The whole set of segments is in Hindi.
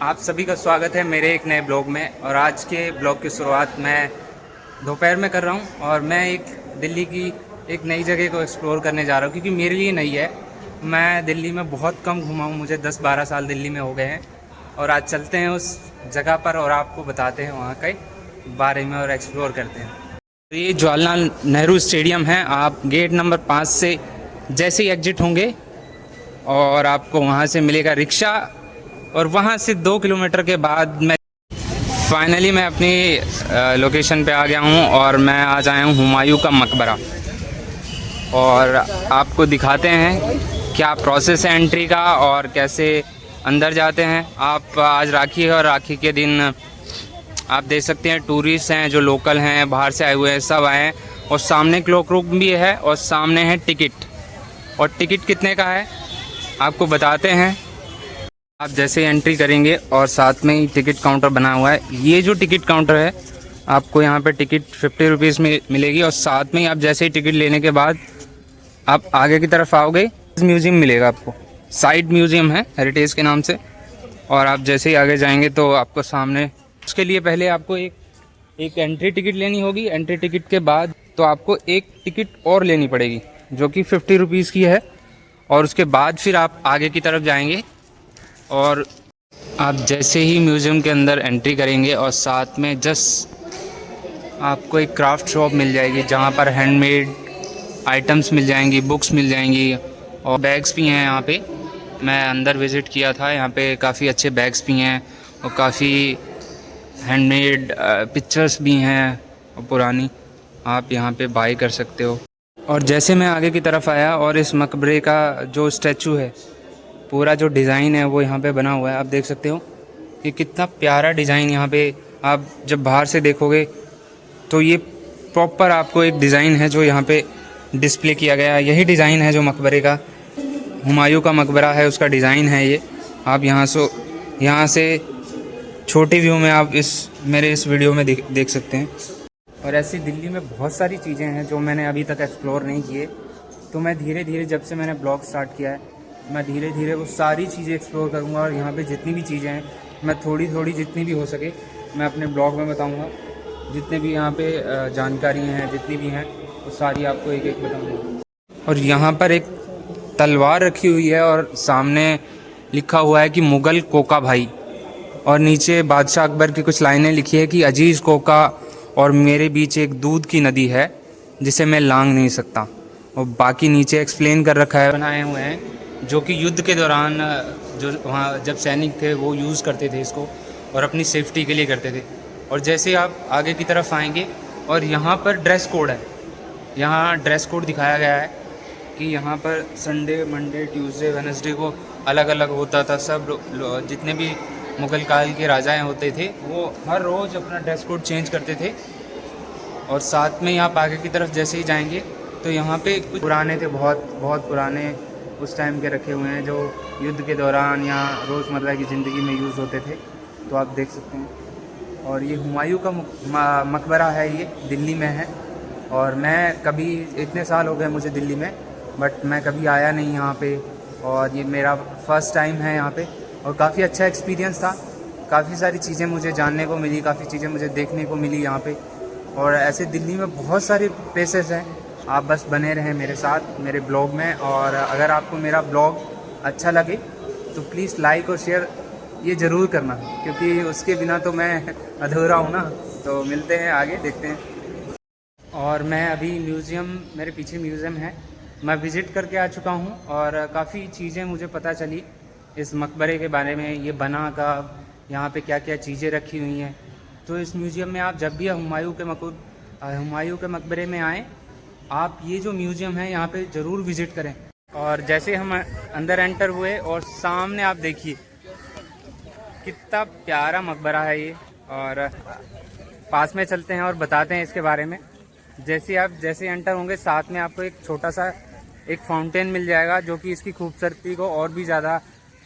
आप सभी का स्वागत है मेरे एक नए ब्लॉग में। और आज के ब्लॉग की शुरुआत मैं दोपहर में कर रहा हूं और मैं एक दिल्ली की एक नई जगह को एक्सप्लोर करने जा रहा हूं, क्योंकि मेरे लिए नई है। मैं दिल्ली में बहुत कम घुमा हूं, मुझे 10-12 साल दिल्ली में हो गए हैं। और आज चलते हैं उस जगह पर और आपको बताते हैं वहाँ के बारे में और एक्सप्लोर करते हैं। तो ये जवाहरलाल नेहरू स्टेडियम है। आप गेट नंबर 5 से जैसे ही एग्जिट होंगे और आपको वहाँ से मिलेगा रिक्शा, और वहाँ से 2 किलोमीटर के बाद फाइनली मैं अपनी लोकेशन पे आ गया हूँ और मैं आज आया हूँ हुमायूं का मकबरा। और आपको दिखाते हैं क्या प्रोसेस है एंट्री का और कैसे अंदर जाते हैं। आप आज राखी है और राखी के दिन आप देख सकते हैं टूरिस्ट हैं, जो लोकल हैं, बाहर से आए हुए हैं, सब आए हैं। और सामने क्लॉक रूम भी है और सामने है टिकट। और टिकट कितने का है आपको बताते हैं। आप जैसे एंट्री करेंगे और साथ में ही टिकट काउंटर बना हुआ है। ये जो टिकट काउंटर है, आपको यहाँ पे टिकट 50 रुपीज़ में मिलेगी। और साथ में ही आप जैसे ही टिकट लेने के बाद आप आगे की तरफ आओगे, म्यूज़ियम मिलेगा आपको। साइड म्यूज़ियम है हेरिटेज के नाम से। और आप जैसे ही आगे जाएंगे तो आपको सामने, उसके लिए पहले आपको एक एंट्री टिकट लेनी होगी। एंट्री टिकट के बाद तो आपको एक टिकट और लेनी पड़ेगी जो कि 50 रुपीज़ की है। और उसके बाद फिर आप आगे की तरफ जाएंगे और आप जैसे ही म्यूज़ियम के अंदर एंट्री करेंगे और साथ में जस्ट आपको एक क्राफ्ट शॉप मिल जाएगी जहाँ पर हैंडमेड आइटम्स मिल जाएंगी, बुक्स मिल जाएंगी और बैग्स भी हैं यहाँ पे। मैं अंदर विज़िट किया था, यहाँ पे काफ़ी अच्छे बैग्स भी हैं और काफ़ी हैंडमेड पिक्चर्स भी हैं और पुरानी, आप यहाँ पे बाय कर सकते हो। और जैसे मैं आगे की तरफ आया और इस मकबरे का जो स्टैचू है, पूरा जो डिज़ाइन है वो यहाँ पे बना हुआ है। आप देख सकते हो कि कितना प्यारा डिज़ाइन यहाँ पे आप जब बाहर से देखोगे तो ये प्रॉपर आपको एक डिज़ाइन है जो यहाँ पे डिस्प्ले किया गया है। यही डिज़ाइन है जो मकबरे का, हुमायूं का मकबरा है, उसका डिज़ाइन है ये। आप यहाँ से छोटे व्यू में आप मेरे इस वीडियो में देख सकते हैं। और ऐसी दिल्ली में बहुत सारी चीज़ें हैं जो मैंने अभी तक एक्सप्लोर नहीं किए। तो मैं धीरे धीरे, जब से मैंने ब्लॉग स्टार्ट किया है, मैं धीरे धीरे वो सारी चीज़ें एक्सप्लोर करूँगा। और यहाँ पे जितनी भी चीज़ें हैं मैं थोड़ी थोड़ी जितनी भी हो सके मैं अपने ब्लॉग में बताऊँगा। जितने भी यहाँ पे जानकारी हैं, जितनी भी हैं, वो सारी आपको एक एक बताऊँगा। और यहाँ पर एक तलवार रखी हुई है और सामने लिखा हुआ है कि मुग़ल कोका भाई। और नीचे बादशाह अकबर की कुछ लाइनें लिखी है कि अजीज़ कोका और मेरे बीच एक दूध की नदी है जिसे मैं लांघ नहीं सकता। और बाकी नीचे एक्सप्लेन कर रखा है, बनाए हुए हैं, जो कि युद्ध के दौरान जो वहाँ जब सैनिक थे वो यूज़ करते थे इसको और अपनी सेफ्टी के लिए करते थे। और जैसे आप आगे की तरफ आएंगे और यहाँ पर ड्रेस कोड है, यहाँ ड्रेस कोड दिखाया गया है कि यहाँ पर संडे, मंडे, ट्यूसडे, वेडनेसडे को अलग अलग होता था। सब जितने भी मुग़ल काल के राजाएं होते थे वो हर रोज़ अपना ड्रेस कोड चेंज करते थे। और साथ में आप आगे की तरफ जैसे ही जाएंगे तो यहाँ पे कुछ पुराने थे, बहुत बहुत पुराने उस टाइम के रखे हुए हैं, जो युद्ध के दौरान या रोज़मर्रा की ज़िंदगी में यूज़ होते थे। तो आप देख सकते हैं। और ये हुमायूं का मकबरा है, ये दिल्ली में है। और मैं कभी, इतने साल हो गए मुझे दिल्ली में, बट मैं कभी आया नहीं यहाँ पे। और ये मेरा फ़र्स्ट टाइम है यहाँ पे और काफ़ी अच्छा एक्सपीरियंस था। काफ़ी सारी चीज़ें मुझे जानने को मिली, काफ़ी चीज़ें मुझे देखने को मिली यहाँ पे। और ऐसे दिल्ली में बहुत सारे प्लेसेस हैं। आप बस बने रहें मेरे साथ मेरे ब्लॉग में। और अगर आपको मेरा ब्लॉग अच्छा लगे तो प्लीज़ लाइक और शेयर ये ज़रूर करना, क्योंकि उसके बिना तो मैं अधूरा हूँ ना। तो मिलते हैं आगे, देखते हैं। और मैं अभी म्यूज़ियम, मेरे पीछे म्यूज़ियम है, मैं विज़िट करके आ चुका हूँ और काफ़ी चीज़ें मुझे पता चली इस मकबरे के बारे में। ये बना का, यहाँ पे क्या क्या चीज़ें रखी हुई हैं। तो इस म्यूज़ियम में आप जब भी हुमायूं के मकबरे में आएँ, आप ये जो म्यूज़ियम है यहाँ पे ज़रूर विज़िट करें। और जैसे हम अंदर एंटर हुए और सामने आप देखिए कितना प्यारा मकबरा है ये। और पास में चलते हैं और बताते हैं इसके बारे में। जैसे एंटर होंगे, साथ में आपको एक छोटा सा एक फाउंटेन मिल जाएगा जो कि इसकी खूबसूरती को और भी ज़्यादा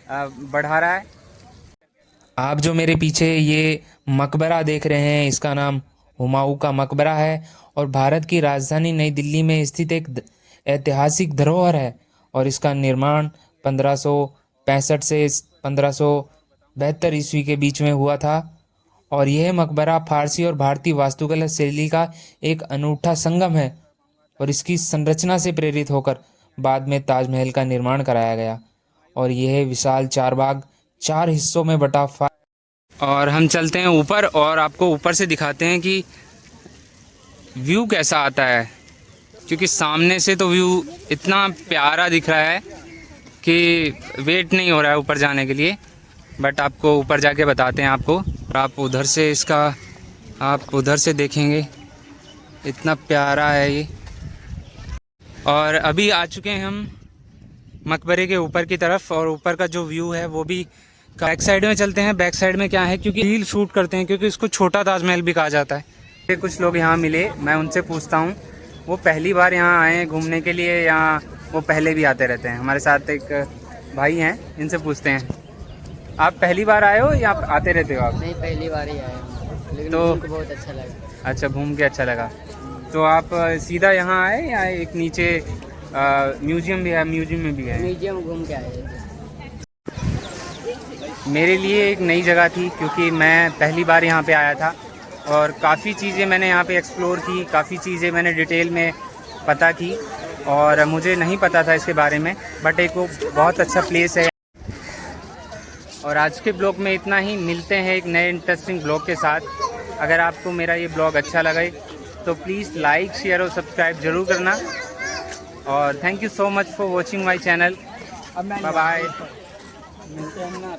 बढ़ा रहा है। आप जो मेरे पीछे ये मकबरा देख रहे हैं, इसका नाम हुमायूं का मकबरा है और भारत की राजधानी नई दिल्ली में स्थित एक ऐतिहासिक धरोहर है। और इसका निर्माण 1565 से 1500 72 ईस्वी के बीच में हुआ था और यह मकबरा फारसी और भारतीय वास्तुकला शैली का एक अनूठा संगम है और इसकी संरचना से प्रेरित होकर बाद में ताजमहल का निर्माण कराया गया और यह विशाल चारबाग 4 हिस्सों में बटा और हम चलते हैं ऊपर और आपको ऊपर से दिखाते हैं कि व्यू कैसा आता है, क्योंकि सामने से तो व्यू इतना प्यारा दिख रहा है कि वेट नहीं हो रहा है ऊपर जाने के लिए, बट आपको ऊपर जाके बताते हैं आपको। और आप उधर से आप उधर से देखेंगे, इतना प्यारा है ये। और अभी आ चुके हैं हम मकबरे के ऊपर की तरफ और ऊपर का जो व्यू है वो भी बैक साइड में चलते हैं। बैक साइड में क्या है, क्योंकि रील शूट करते हैं, क्योंकि इसको छोटा ताजमहल भी कहा जाता है। कुछ लोग यहाँ मिले, मैं उनसे पूछता हूँ वो पहली बार यहाँ आए हैं घूमने के लिए या वो पहले भी आते रहते हैं। हमारे साथ एक भाई हैं, इनसे पूछते हैं, आप पहली बार आए हो या आप आते रहते हो? आप नहीं, पहली बार ही आए हैं, लेकिन तो मुझको बहुत अच्छा लगा। अच्छा, घूम के अच्छा लगा। तो आप सीधा यहाँ आए या एक नीचे म्यूजियम भी है, म्यूजियम में भी है? म्यूजियम घूम के आए। मेरे लिए एक नई जगह थी, क्योंकि मैं पहली बार यहाँ पे आया था और काफ़ी चीज़ें मैंने यहाँ पे एक्सप्लोर की, काफ़ी चीज़ें मैंने डिटेल में पता की और मुझे नहीं पता था इसके बारे में, बट एक वो बहुत अच्छा प्लेस है। और आज के ब्लॉग में इतना ही, मिलते हैं एक नए इंटरेस्टिंग ब्लॉग के साथ। अगर आपको मेरा ये ब्लॉग अच्छा लगे तो प्लीज़ लाइक, शेयर और सब्सक्राइब ज़रूर करना। और thank you so much for watching my channel. Bye bye. मिलते हैं ना।